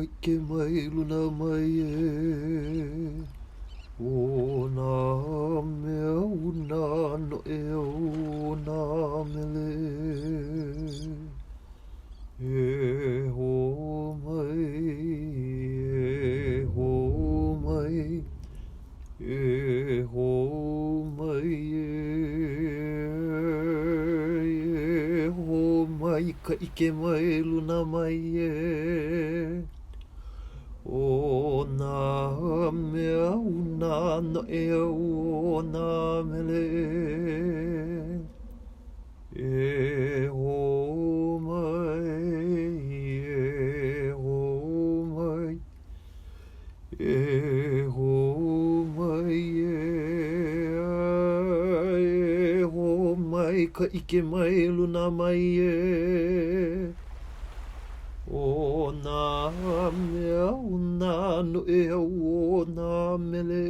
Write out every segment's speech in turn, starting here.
kaikai luna mai o nā mea una no o nā mele e ho mai e ho mai e ho mai e ho mai ka ike mai luna mai o nā mea una no o nā mele e ho mai e ho mai e ho mai e ho mai ka ike mai luna mai o nā mea una no o nā mele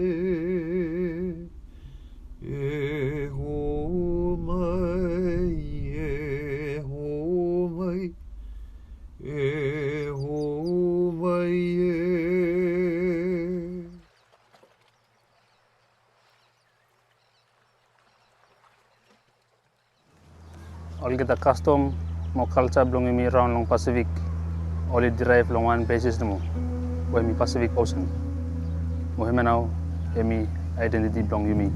e ho mai e ho mai e ho mai Olgeta custom mo culture blong yumi raon long Pacific only derive long one basis mo wemi Pacific Ocean mo hemenau hemi identity blong yumi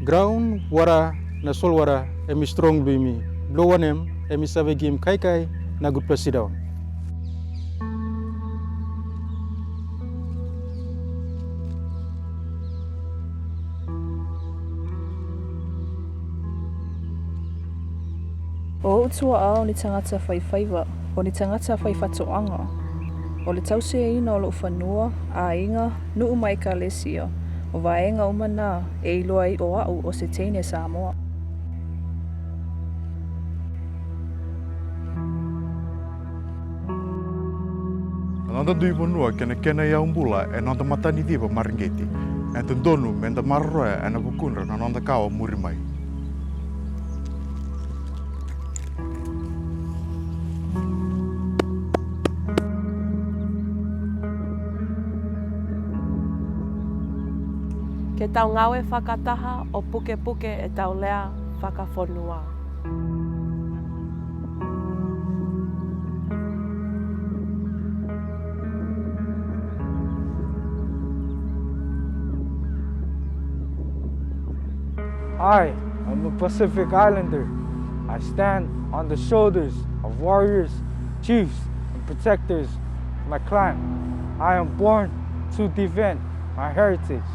Graun, wara, na solwara, emi strong bimi, wanem, emi save givim kaikai, na gudpla sidaun. O utua o ni tangata 𝗪𝗪𝗶𝗶, o ni tangata 𝗪𝗪𝗂𝗧𝗧. O le tauseina o lo whanua, a inga, nuu mai ka lesia, o vaenga umana e iloa I o au o se teine Samoa. Nanda dui vanua kena ia umbula e nanda matani diva maringeti. E te donu menda marroe e na bukunra na nanda kawa muri mai. Ke tau ngawe whakataha o puke puke e tau lea whakawhonua. I am a Pacific Islander. I stand on the shoulders of warriors, chiefs, and protectors of my clan. I am born to defend my heritage.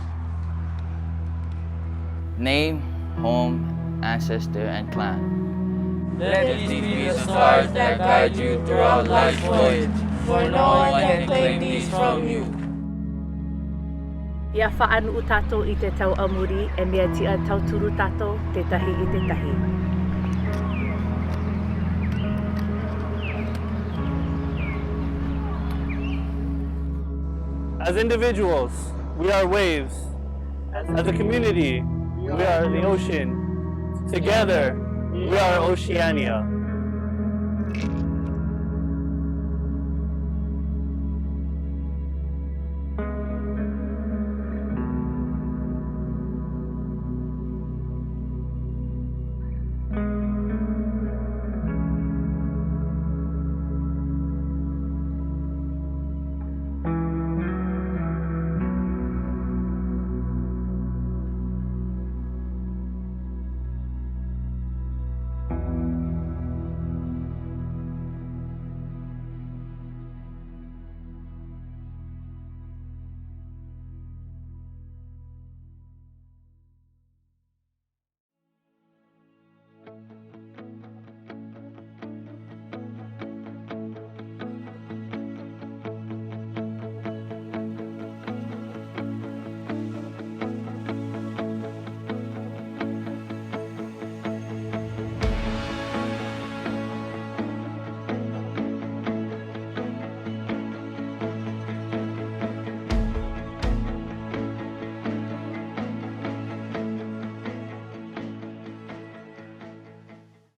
Name, home, ancestor, and clan. Let these be the stars that guide you throughout life's voyage, for no one can claim these from you. Ia whaanu tato I te tau amuri e mea tia tauturu tato te tahi I te tahi. As individuals, we are waves. As a community, we are the ocean. Together, we are Oceania.